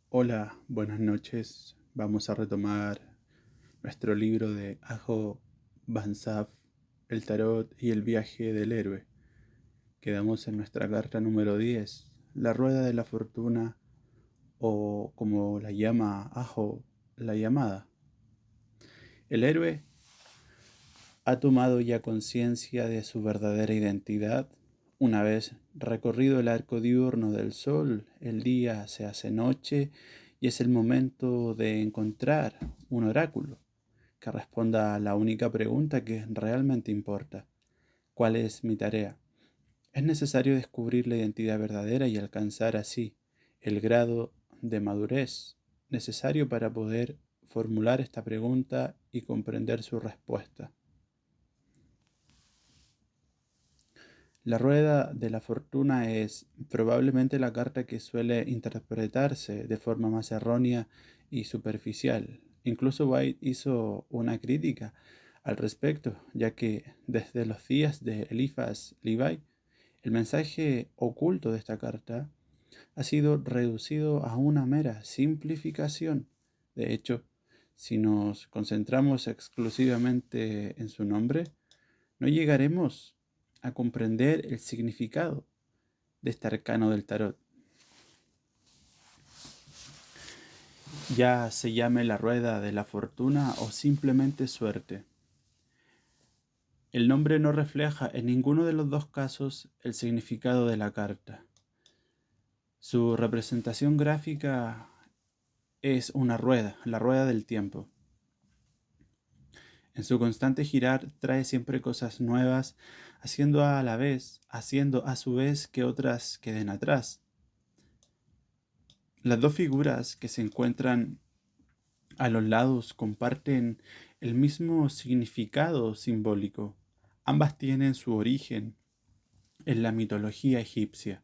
Hola, buenas noches. Vamos a retomar nuestro libro de Ajo Van Saf, El Tarot y el Viaje del Héroe. Quedamos en nuestra carta número 10, la Rueda de la Fortuna, o como la llama Ajo, la llamada. El héroe ha tomado ya conciencia de su verdadera identidad. Una vez recorrido el arco diurno del sol, el día se hace noche y es el momento de encontrar un oráculo que responda a la única pregunta que realmente importa. ¿Cuál es mi tarea? Es necesario descubrir la identidad verdadera y alcanzar así el grado de madurez necesario para poder formular esta pregunta y comprender su respuesta. La rueda de la fortuna es probablemente la carta que suele interpretarse de forma más errónea y superficial. Incluso White hizo una crítica al respecto, ya que desde los días de Eliphas Levi, el mensaje oculto de esta carta ha sido reducido a una mera simplificación. De hecho, si nos concentramos exclusivamente en su nombre, no llegaremos a comprender el significado de este arcano del tarot. Ya se llame la rueda de la fortuna o simplemente suerte. El nombre no refleja en ninguno de los dos casos el significado de la carta. Su representación gráfica es una rueda, la rueda del tiempo. En su constante girar trae siempre cosas nuevas, haciendo a su vez que otras queden atrás. Las dos figuras que se encuentran a los lados comparten el mismo significado simbólico. Ambas tienen su origen en la mitología egipcia.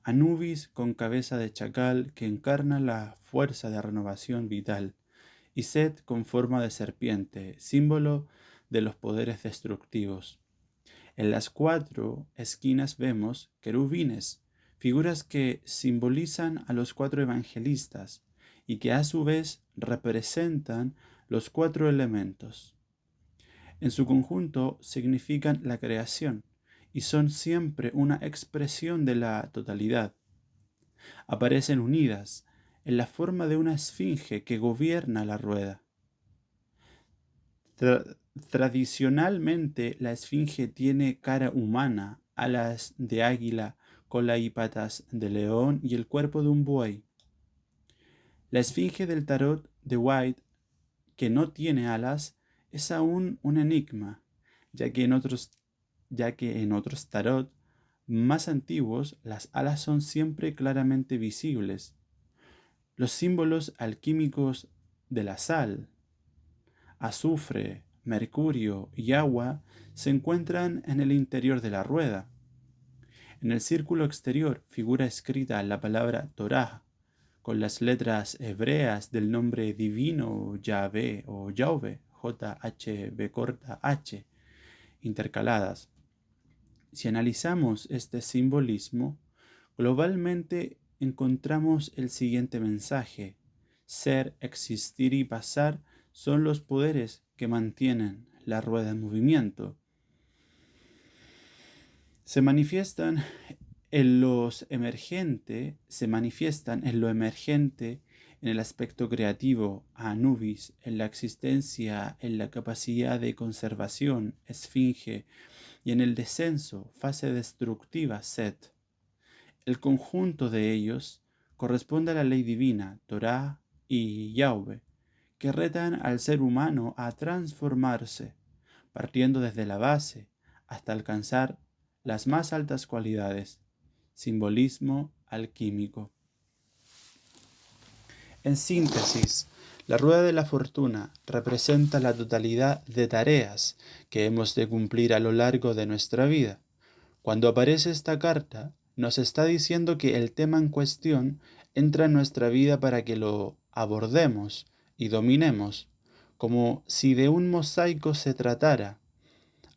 Anubis con cabeza de chacal que encarna la fuerza de renovación vital, y Set con forma de serpiente, símbolo de los poderes destructivos. En las cuatro esquinas vemos querubines, figuras que simbolizan a los cuatro evangelistas y que a su vez representan los cuatro elementos. En su conjunto significan la creación y son siempre una expresión de la totalidad. Aparecen unidas en la forma de una esfinge que gobierna la rueda. Tradicionalmente, la esfinge tiene cara humana, alas de águila, cola y patas de león y el cuerpo de un buey. La esfinge del tarot de White, que no tiene alas, es aún un enigma, ya que en otros tarot más antiguos las alas son siempre claramente visibles. Los símbolos alquímicos de la sal, azufre, mercurio y agua se encuentran en el interior de la rueda. En el círculo exterior figura escrita la palabra Torah con las letras hebreas del nombre divino Yahvé o Yahvé, J-H-B corta H, intercaladas. Si analizamos este simbolismo, globalmente encontramos el siguiente mensaje: ser, existir y pasar son los poderes que mantienen la rueda en movimiento. Se manifiestan en lo emergente, en el aspecto creativo, Anubis, en la existencia, en la capacidad de conservación, Esfinge, y en el descenso, fase destructiva, Set. El conjunto de ellos corresponde a la ley divina, Torah y Yahweh, que retan al ser humano a transformarse, partiendo desde la base hasta alcanzar las más altas cualidades. Simbolismo alquímico. En síntesis, la rueda de la fortuna representa la totalidad de tareas que hemos de cumplir a lo largo de nuestra vida. Cuando aparece esta carta, nos está diciendo que el tema en cuestión entra en nuestra vida para que lo abordemos y dominemos, como si de un mosaico se tratara.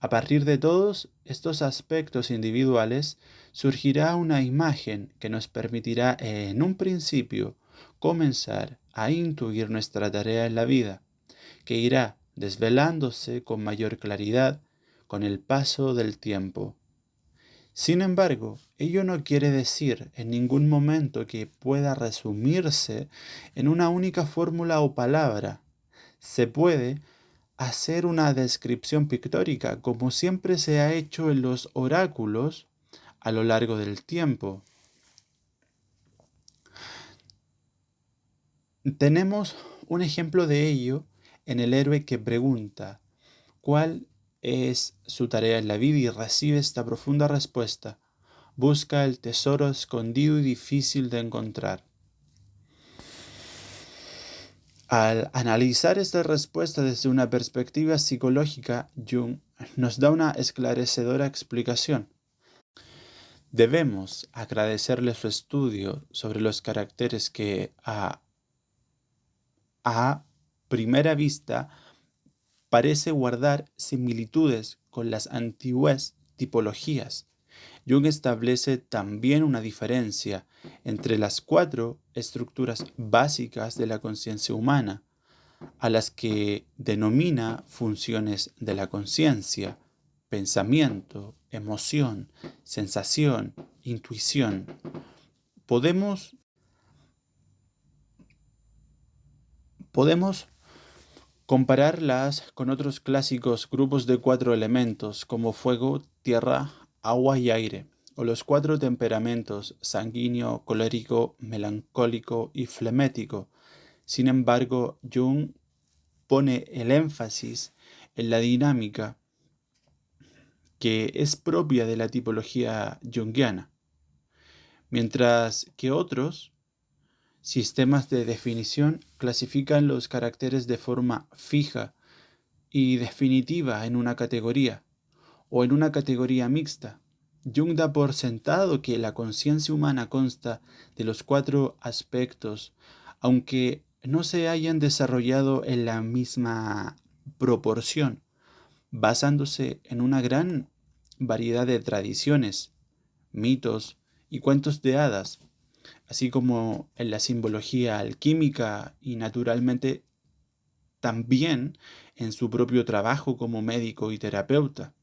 A partir de todos estos aspectos individuales surgirá una imagen que nos permitirá en un principio comenzar a intuir nuestra tarea en la vida, que irá desvelándose con mayor claridad con el paso del tiempo. Sin embargo, ello no quiere decir en ningún momento que pueda resumirse en una única fórmula o palabra. Se puede hacer una descripción pictórica, como siempre se ha hecho en los oráculos a lo largo del tiempo. Tenemos un ejemplo de ello en el héroe que pregunta cuál es su tarea en la vida y recibe esta profunda respuesta: busca el tesoro escondido y difícil de encontrar. Al analizar esta respuesta desde una perspectiva psicológica, Jung nos da una esclarecedora explicación. Debemos agradecerle su estudio sobre los caracteres que a primera vista parece guardar similitudes con las antiguas tipologías. Jung establece también una diferencia entre las 4 estructuras básicas de la conciencia humana, a las que denomina funciones de la conciencia: pensamiento, emoción, sensación, intuición. Podemos compararlas con otros clásicos grupos de 4 elementos como fuego, tierra, agua y aire, o los 4 temperamentos: sanguíneo, colérico, melancólico y flemético. Sin embargo, Jung pone el énfasis en la dinámica que es propia de la tipología junguiana, mientras que otros sistemas de definición clasifican los caracteres de forma fija y definitiva en una categoría o en una categoría mixta. Jung da por sentado que la conciencia humana consta de los 4 aspectos, aunque no se hayan desarrollado en la misma proporción, basándose en una gran variedad de tradiciones, mitos y cuentos de hadas, así como en la simbología alquímica y naturalmente también en su propio trabajo como médico y terapeuta.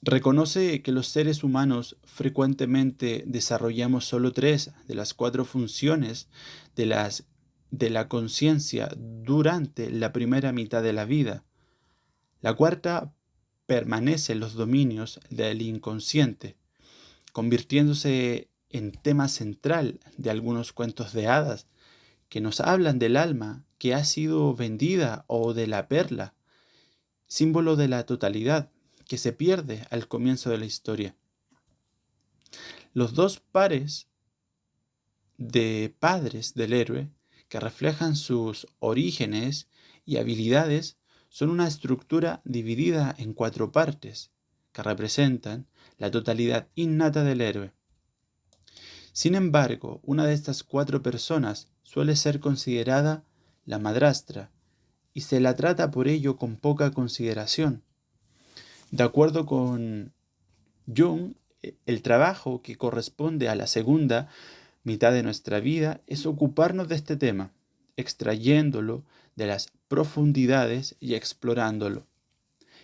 Reconoce que los seres humanos frecuentemente desarrollamos solo 3 de las 4 funciones de la conciencia durante la primera mitad de la vida. La cuarta permanece en los dominios del inconsciente, convirtiéndose en tema central de algunos cuentos de hadas que nos hablan del alma que ha sido vendida o de la perla, símbolo de la totalidad, que se pierde al comienzo de la historia. Los 2 pares de padres del héroe, que reflejan sus orígenes y habilidades, son una estructura dividida en 4 partes, que representan la totalidad innata del héroe. Sin embargo, una de estas 4 personas suele ser considerada la madrastra, y se la trata por ello con poca consideración. De acuerdo con Jung, el trabajo que corresponde a la segunda mitad de nuestra vida es ocuparnos de este tema, extrayéndolo de las profundidades y explorándolo.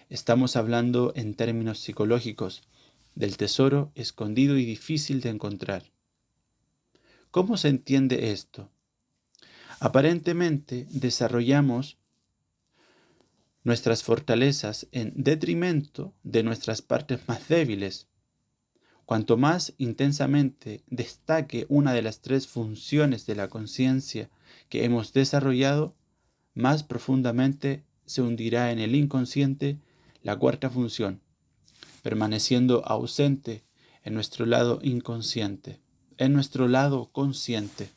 Estamos hablando en términos psicológicos del tesoro escondido y difícil de encontrar. ¿Cómo se entiende esto? Aparentemente desarrollamos nuestras fortalezas en detrimento de nuestras partes más débiles. Cuanto más intensamente destaque una de las 3 funciones de la conciencia que hemos desarrollado, más profundamente se hundirá en el inconsciente la 4ª función, permaneciendo ausente en nuestro lado inconsciente, en nuestro lado consciente.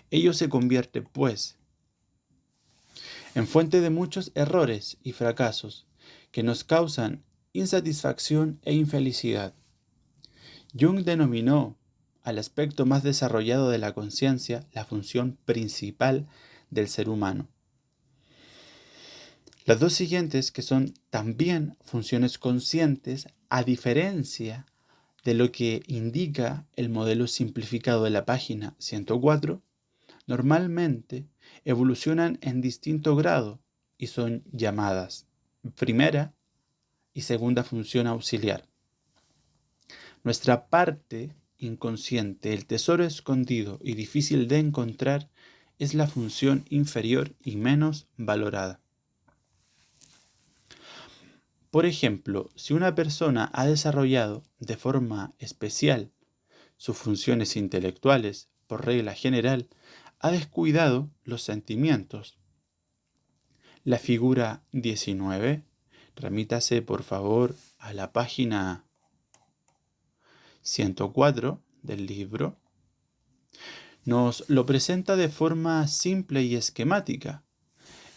Ello se convierte, pues, en fuente de muchos errores y fracasos que nos causan insatisfacción e infelicidad. Jung denominó al aspecto más desarrollado de la conciencia la función principal del ser humano. Las 2 siguientes, que son también funciones conscientes, a diferencia de lo que indica el modelo simplificado de la página 104, normalmente evolucionan en distinto grado y son llamadas primera y segunda función auxiliar. Nuestra parte inconsciente, el tesoro escondido y difícil de encontrar, es la función inferior y menos valorada. Por ejemplo, si una persona ha desarrollado de forma especial sus funciones intelectuales, por regla general, ha descuidado los sentimientos. La figura 19, remítase por favor a la página 104 del libro, nos lo presenta de forma simple y esquemática.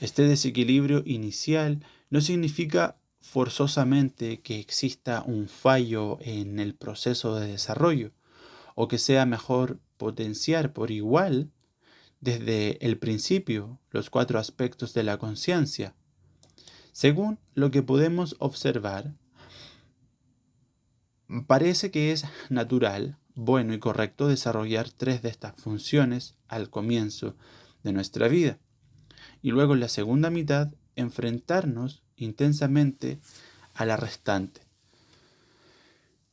Este desequilibrio inicial no significa forzosamente que exista un fallo en el proceso de desarrollo o que sea mejor potenciar por igual desde el principio los 4 aspectos de la conciencia. Según lo que podemos observar, parece que es natural, bueno y correcto desarrollar 3 de estas funciones al comienzo de nuestra vida y luego en la segunda mitad enfrentarnos intensamente a la restante.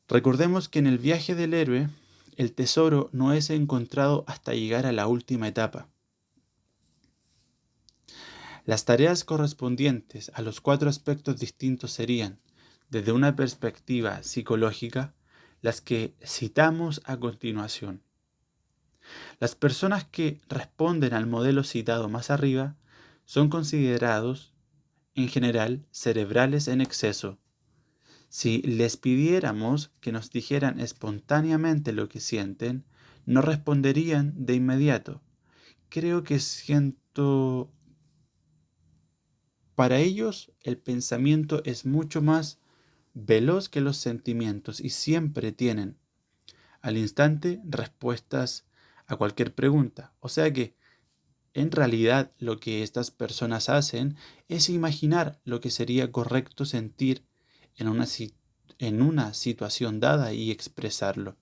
Recordemos que en el viaje del héroe el tesoro no es encontrado hasta llegar a la última etapa. Las tareas correspondientes a los 4 aspectos distintos serían, desde una perspectiva psicológica, las que citamos a continuación. Las personas que responden al modelo citado más arriba son considerados, en general, cerebrales en exceso. Si les pidiéramos que nos dijeran espontáneamente lo que sienten, no responderían de inmediato. Creo que siento... Para ellos, el pensamiento es mucho más veloz que los sentimientos y siempre tienen al instante respuestas a cualquier pregunta. O sea que, en realidad, lo que estas personas hacen es imaginar lo que sería correcto sentir en una situación dada y expresarlo.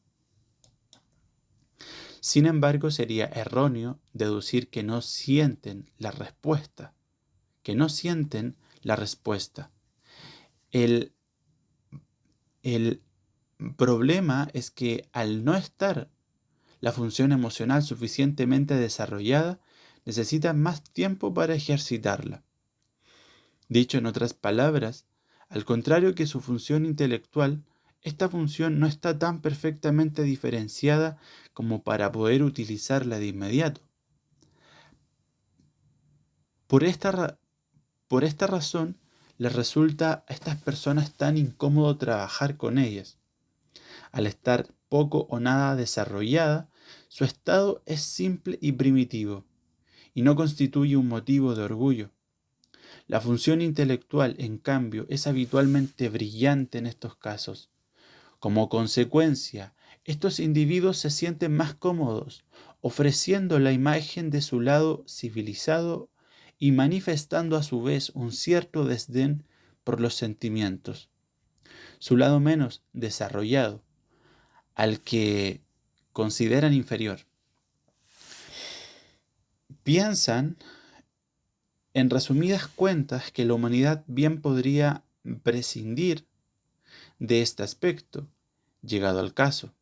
Sin embargo, sería erróneo deducir que no sienten la respuesta. El problema es que al no estar la función emocional suficientemente desarrollada, necesitan más tiempo para ejercitarla. Dicho en otras palabras, al contrario que su función intelectual, esta función no está tan perfectamente diferenciada como para poder utilizarla de inmediato. Por esta razón, les resulta a estas personas tan incómodo trabajar con ellas. Al estar poco o nada desarrollada, su estado es simple y primitivo, y no constituye un motivo de orgullo. La función intelectual, en cambio, es habitualmente brillante en estos casos. Como consecuencia, estos individuos se sienten más cómodos, ofreciendo la imagen de su lado civilizado y manifestando a su vez un cierto desdén por los sentimientos. Su lado menos desarrollado, al que consideran inferior. Piensan, en resumidas cuentas, que la humanidad bien podría prescindir de este aspecto, llegado al caso.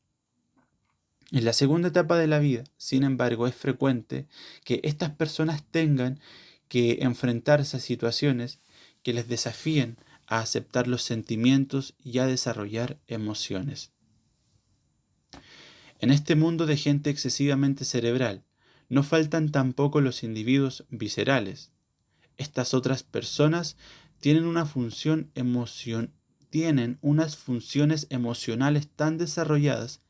En la segunda etapa de la vida, sin embargo, es frecuente que estas personas tengan que enfrentarse a situaciones que les desafíen a aceptar los sentimientos y a desarrollar emociones. En este mundo de gente excesivamente cerebral, no faltan tampoco los individuos viscerales. Estas otras personas tienen unas funciones emocionales tan desarrolladas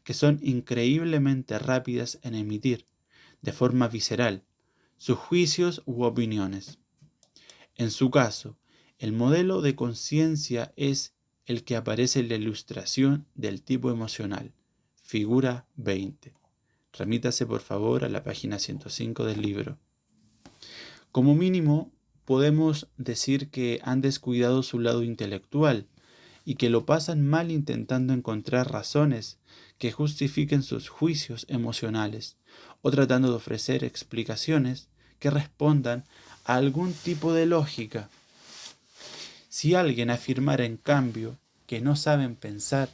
que son increíblemente rápidas en emitir, de forma visceral, sus juicios u opiniones. En su caso, el modelo de conciencia es el que aparece en la ilustración del tipo emocional, figura 20. Remítase por favor a la página 105 del libro. Como mínimo, podemos decir que han descuidado su lado intelectual y que lo pasan mal intentando encontrar razones que justifiquen sus juicios emocionales o tratando de ofrecer explicaciones que respondan a algún tipo de lógica. Si alguien afirmara en cambio que no saben pensar,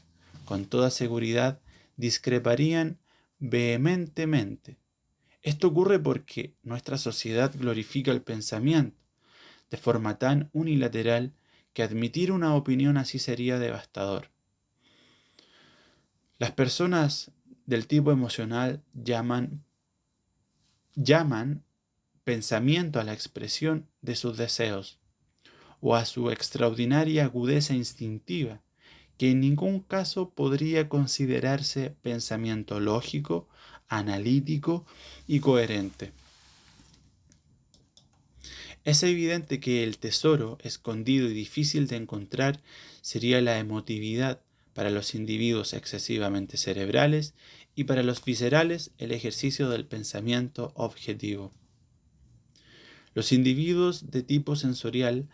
con toda seguridad discreparían vehementemente. Esto ocurre porque nuestra sociedad glorifica el pensamiento de forma tan unilateral que admitir una opinión así sería devastador. Las personas del tipo emocional llaman pensamiento a la expresión de sus deseos o a su extraordinaria agudeza instintiva, que en ningún caso podría considerarse pensamiento lógico, analítico y coherente. Es evidente que el tesoro escondido y difícil de encontrar sería la emotividad para los individuos excesivamente cerebrales y para los viscerales el ejercicio del pensamiento objetivo. Los individuos de tipo sensorial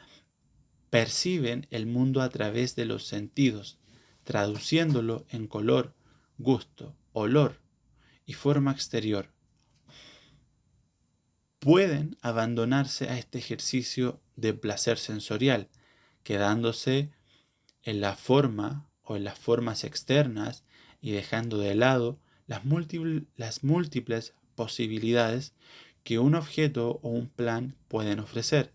perciben el mundo a través de los sentidos, traduciéndolo en color, gusto, olor y forma exterior. Pueden abandonarse a este ejercicio de placer sensorial, quedándose en la forma o en las formas externas y dejando de lado las múltiples posibilidades que un objeto o un plan pueden ofrecer.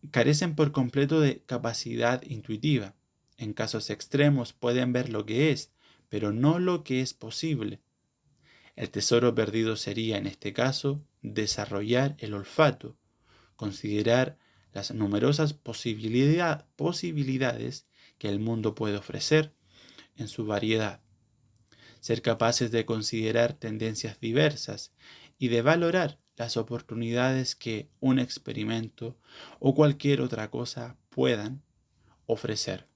Carecen por completo de capacidad intuitiva. En casos extremos pueden ver lo que es, pero no lo que es posible. El tesoro perdido sería, en este caso, desarrollar el olfato, considerar las numerosas posibilidades que el mundo puede ofrecer en su variedad, ser capaces de considerar tendencias diversas y de valorar las oportunidades que un experimento o cualquier otra cosa puedan ofrecer.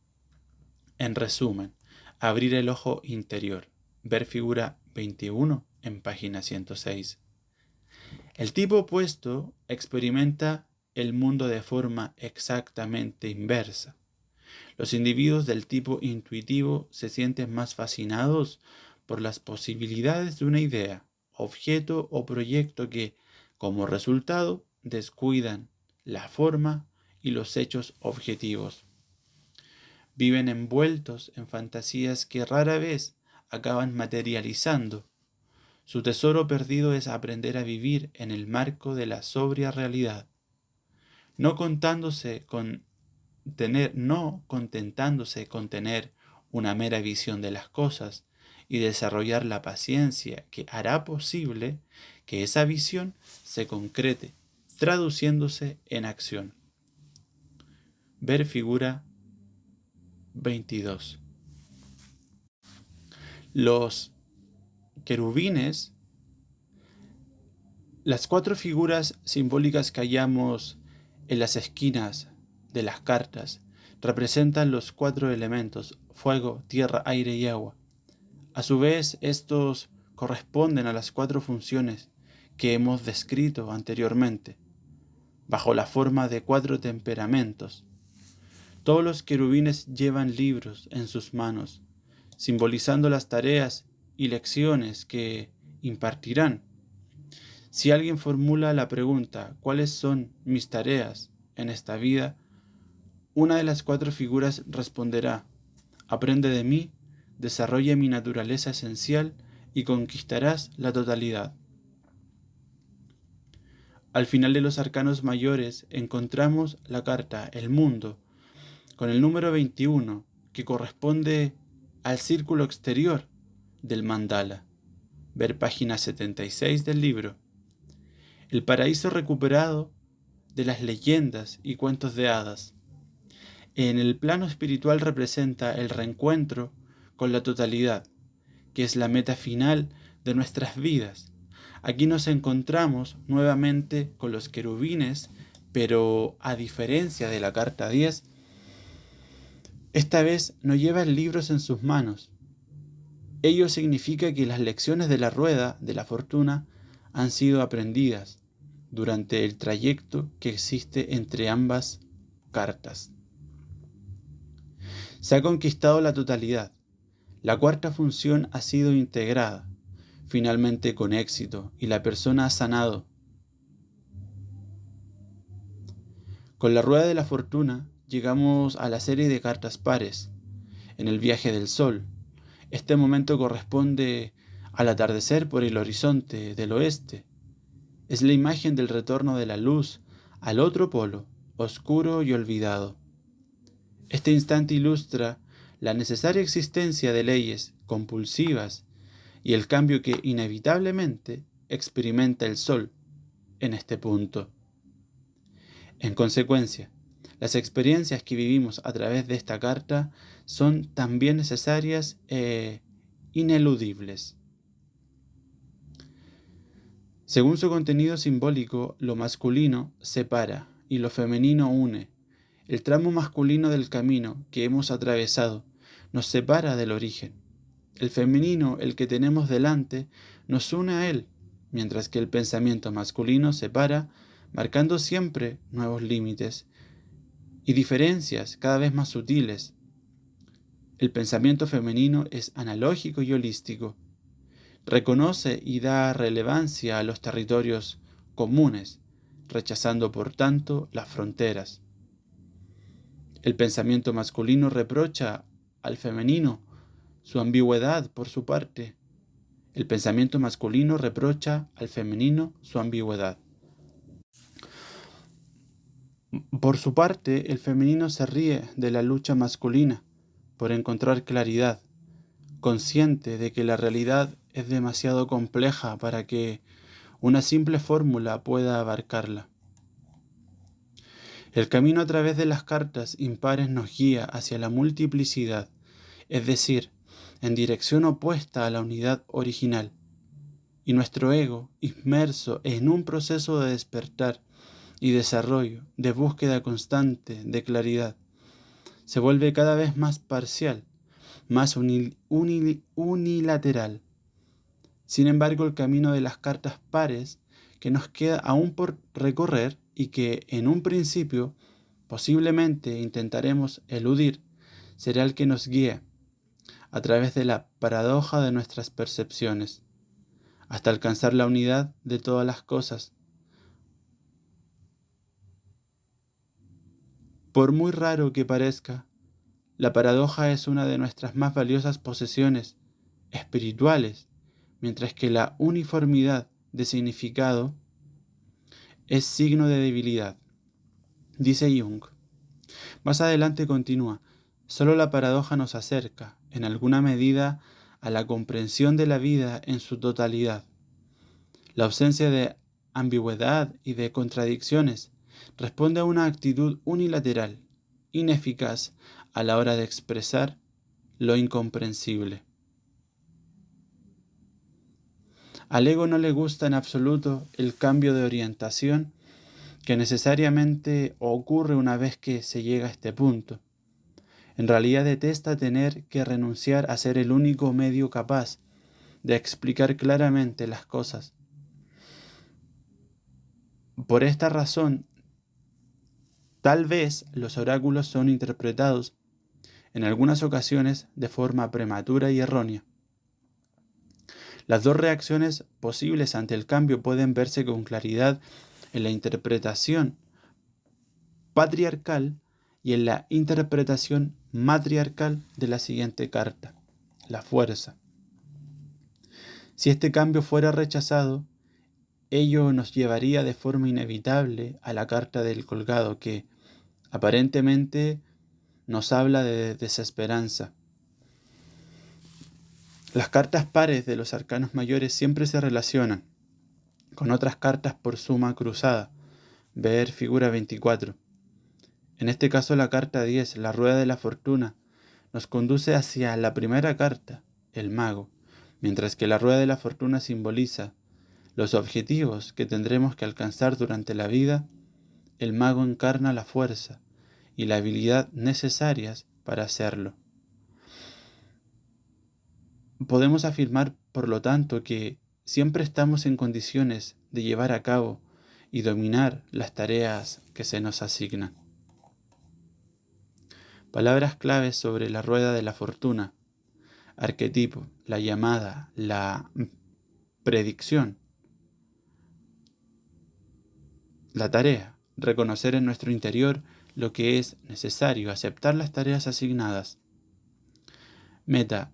En resumen, abrir el ojo interior. Ver figura 21 en página 106. El tipo opuesto experimenta el mundo de forma exactamente inversa. Los individuos del tipo intuitivo se sienten más fascinados por las posibilidades de una idea, objeto o proyecto que, como resultado, descuidan la forma y los hechos objetivos. Viven envueltos en fantasías que rara vez acaban materializando. Su tesoro perdido es aprender a vivir en el marco de la sobria realidad, no contentándose con tener una mera visión de las cosas y desarrollar la paciencia que hará posible que esa visión se concrete, traduciéndose en acción. Ver figura 22. Los querubines, las 4 figuras simbólicas que hallamos en las esquinas de las cartas, representan los 4 elementos: fuego, tierra, aire y agua. A su vez, estos corresponden a las 4 funciones que hemos descrito anteriormente, bajo la forma de 4 temperamentos. Todos los querubines llevan libros en sus manos, simbolizando las tareas y lecciones que impartirán. Si alguien formula la pregunta, ¿cuáles son mis tareas en esta vida?, una de las 4 figuras responderá: aprende de mí, desarrolla mi naturaleza esencial y conquistarás la totalidad. Al final de los arcanos mayores encontramos la carta El Mundo, con el número 21, que corresponde al círculo exterior del mandala. Ver página 76 del libro. El paraíso recuperado de las leyendas y cuentos de hadas. En el plano espiritual representa el reencuentro con la totalidad, que es la meta final de nuestras vidas. Aquí nos encontramos nuevamente con los querubines, pero a diferencia de la carta 10, esta vez no llevan libros en sus manos. Ello significa que las lecciones de la rueda de la fortuna han sido aprendidas durante el trayecto que existe entre ambas cartas. Se ha conquistado la totalidad. La cuarta función ha sido integrada, finalmente con éxito, y la persona ha sanado. Con la rueda de la fortuna llegamos a la serie de cartas pares, en el viaje del sol. Este momento corresponde al atardecer por el horizonte del oeste. Es la imagen del retorno de la luz al otro polo, oscuro y olvidado. Este instante ilustra la necesaria existencia de leyes compulsivas y el cambio que inevitablemente experimenta el Sol en este punto. En consecuencia, las experiencias que vivimos a través de esta carta son también necesarias e ineludibles. Según su contenido simbólico, lo masculino separa y lo femenino une. El tramo masculino del camino que hemos atravesado nos separa del origen. El femenino, el que tenemos delante, nos une a él, mientras que el pensamiento masculino separa, marcando siempre nuevos límites y diferencias cada vez más sutiles. El pensamiento femenino es analógico y holístico. Reconoce y da relevancia a los territorios comunes, rechazando por tanto las fronteras. El pensamiento masculino reprocha al femenino su ambigüedad por su parte. El pensamiento masculino reprocha al femenino su ambigüedad. Por su parte, el femenino se ríe de la lucha masculina por encontrar claridad, consciente de que la realidad es demasiado compleja para que una simple fórmula pueda abarcarla. El camino a través de las cartas impares nos guía hacia la multiplicidad, es decir, en dirección opuesta a la unidad original. Y nuestro ego, inmerso en un proceso de despertar y desarrollo, de búsqueda constante de claridad, se vuelve cada vez más parcial, más unilateral. Sin embargo, el camino de las cartas pares que nos queda aún por recorrer y que en un principio posiblemente intentaremos eludir, será el que nos guíe a través de la paradoja de nuestras percepciones, hasta alcanzar la unidad de todas las cosas. Por muy raro que parezca, la paradoja es una de nuestras más valiosas posesiones espirituales, mientras que la uniformidad de significado es signo de debilidad, dice Jung. Más adelante continúa, solo la paradoja nos acerca, en alguna medida, a la comprensión de la vida en su totalidad. La ausencia de ambigüedad y de contradicciones responde a una actitud unilateral, ineficaz a la hora de expresar lo incomprensible. Al ego no le gusta en absoluto el cambio de orientación que necesariamente ocurre una vez que se llega a este punto. En realidad detesta tener que renunciar a ser el único medio capaz de explicar claramente las cosas. Por esta razón, tal vez los oráculos son interpretados en algunas ocasiones de forma prematura y errónea. Las dos reacciones posibles ante el cambio pueden verse con claridad en la interpretación patriarcal y en la interpretación matriarcal de la siguiente carta, la fuerza. Si este cambio fuera rechazado, ello nos llevaría de forma inevitable a la carta del colgado que, aparentemente, nos habla de desesperanza. Las cartas pares de los arcanos mayores siempre se relacionan con otras cartas por suma cruzada, ver figura 24. En este caso la carta 10, la rueda de la fortuna, nos conduce hacia la primera carta, el mago, mientras que la rueda de la fortuna simboliza los objetivos que tendremos que alcanzar durante la vida. El mago encarna la fuerza y la habilidad necesarias para hacerlo. Podemos afirmar, por lo tanto, que siempre estamos en condiciones de llevar a cabo y dominar las tareas que se nos asignan. Palabras claves sobre la rueda de la fortuna. Arquetipo, la llamada, la predicción. La tarea, reconocer en nuestro interior lo que es necesario, aceptar las tareas asignadas. Meta,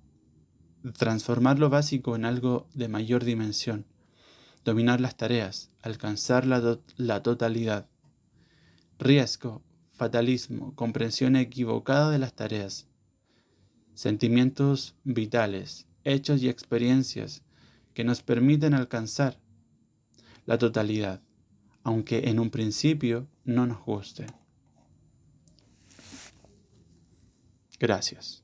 transformar lo básico en algo de mayor dimensión. Dominar las tareas, alcanzar la totalidad. Riesgo, fatalismo, comprensión equivocada de las tareas. Sentimientos vitales, hechos y experiencias que nos permiten alcanzar la totalidad, aunque en un principio no nos guste. Gracias.